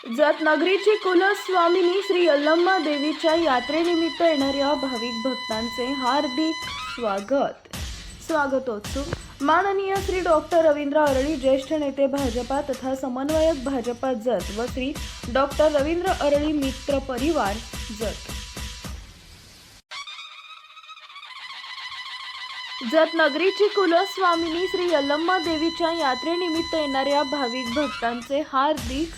जत नगरीची कुलस्वामिनी श्री यल्लम्मा देवीच्या यात्रेनिमित्त येणाऱ्या भाविक भक्तांचे हार्दिक स्वागतोत्सुक माननीय श्री डॉक्टर रवींद्र अरळी, ज्येष्ठ नेते भाजपा तथा समन्वयक भाजपा जत व श्री डॉक्टर रवींद्र अरळी मित्र परिवार जत। जत नगरीची कुलस्वामिनी श्री यल्लम्मा देवीच्या यात्रेनिमित्त येणाऱ्या भाविक भक्तांचे हार्दिक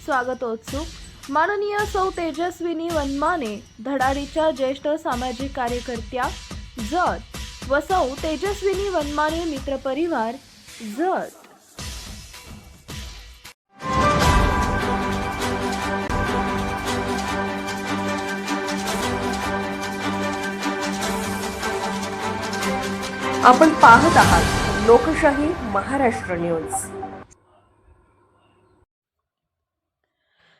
स्वागतोत्सुक माननीय सौ तेजस्विनी वनमाने, धडाडीच्या ज्येष्ठ सामाजिक कार्यकर्त्या जत व सौ तेजस्विनी वनमाने मित्र परिवार जत। आपण पाहत आहात लोकशाही महाराष्ट्र न्यूज।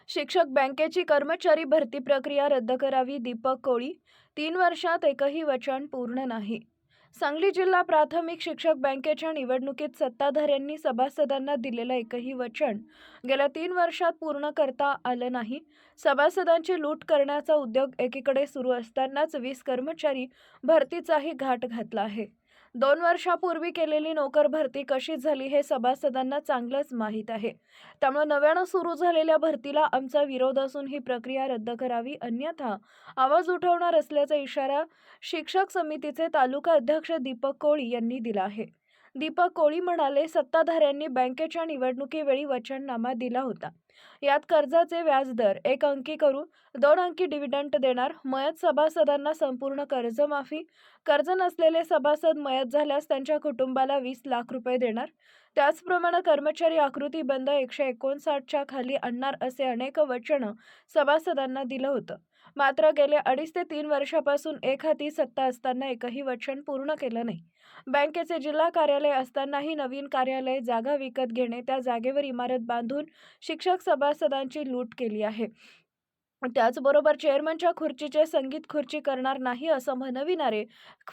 शिक्षक बँकेची कर्मचारी भरती प्रक्रिया रद्द करावी, दीपक कोळी। 3 वर्षात एकही वचन पूर्ण नाही। सांगली जिल्हा प्राथमिक शिक्षक बँकेच्या निवडणुकीत सत्ताधाऱ्यांनी सभासदांना दिलेलं एकही वचन गेल्या 3 वर्षात पूर्ण करता आलं नाही। सभासदांची लूट करण्याचा उद्योग एकीकडे सुरू असतानाच 20 कर्मचारी भरतीचाही घाट घातला आहे। 2 वर्षापूर्वी केलेली नोकर भरती कशी झाली हे सभासदांना चांगलंच माहीत आहे। त्यामुळे नव्यानं सुरू झालेल्या भरतीला आमचा विरोध असून ही प्रक्रिया रद्द करावी, अन्यथा आवाज उठवणार असल्याचा इशारा शिक्षक समितीचे तालुका अध्यक्ष दीपक कोळी यांनी दिला आहे। दीपक कोळी म्हणाले, सत्ताधाऱ्यांनी बँकेच्या निवडणुकीवेळी वचननामा दिला होता। यात कर्जाचे व्याजदर 1 अंकी करू, 2 अंकी डिव्हिडंड देणार, मयत सभासदांना संपूर्ण कर्जमाफी, कर्ज नसलेले सभासद मयत झाल्यास त्यांच्या कुटुंबाला 20 लाख रुपये देणार, त्याचप्रमाणे कर्मचारी आकृती बंद 159च्या खाली आणणार असे अनेक वचनं सभासदांना दिलं होतं। मात्र गेले 2.5 ते 3 वर्षापासून एक हाती सत्ता असताना एकही वचन पूर्ण केलं नाही। बँकेचे जिल्हा कार्यालय असतानाही नवीन कार्यालय जागा विकत घेणे, त्या जागेवर इमारत बांधून शिक्षक सभासदांची लूट केली आहे। त्याचबरोबर चेअरमनच्या खुर्चीचे संगीत खुर्ची करणार नाही असं म्हणविणारे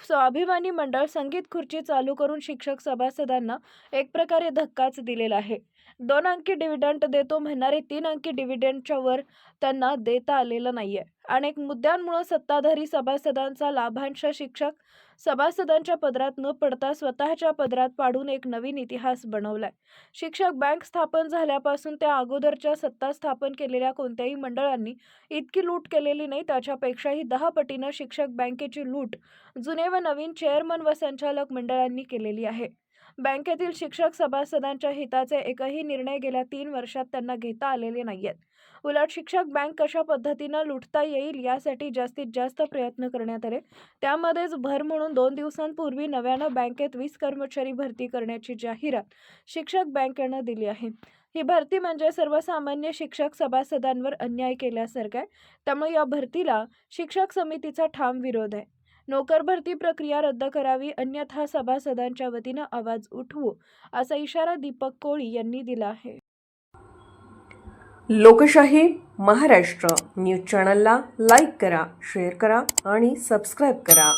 स्वाभिमानी मंडळ संगीत खुर्ची चालू करून शिक्षक सभासदांना एक प्रकारे धक्काच दिलेला आहे। 2 अंकी डिव्हिडंड देतो म्हणणारे 3 अंकी डिव्हिडंडच्या वर त्यांना देता आलेलं नाहीये। अनेक मुद्द्यांमुळे सत्ताधारी सभासदांचा लाभांश शिक्षक सभासदांच्या पदरात न पडता स्वतःच्या पदरात पाडून एक नवीन इतिहास बनवलाय। शिक्षक बँक स्थापन झाल्यापासून त्या अगोदरच्या सत्ता स्थापन केलेल्या कोणत्याही मंडळांनी इतकी लूट केलेली नाही। त्याच्यापेक्षाही 10 पटीनं शिक्षक बँकेची लूट जुने व नवीन चेअरमन व संचालक मंडळांनी केलेली आहे। बँकेतील शिक्षक सभासदांच्या हिताचे एकही निर्णय गेल्या 3 वर्षात त्यांना घेता आलेले नाहीयेत। उलट शिक्षक बँक कशा पद्धतीनं लुटता येईल यासाठी जास्तीत जास्त प्रयत्न करण्यात आले। त्यामध्येच भर म्हणून 2 दिवसांपूर्वी नव्यानं बँकेत 20 कर्मचारी भरती करण्याची जाहिरात शिक्षक बँकेनं दिली आहे। ही भरती म्हणजे सर्वसामान्य शिक्षक सभासदांवर अन्याय केल्यासारखं आहे। त्यामुळे या भरतीला शिक्षक समितीचा ठाम विरोध आहे। नोकर भरती प्रक्रिया रद्द करावी, अन्यथा सभासदांच्या वतीनं आवाज उठवू असा इशारा दीपक कोळी यांनी दिला आहे। लोकशाही महाराष्ट्र न्यूज चॅनलला लाईक करा, शेअर करा आणि सबस्क्राईब करा।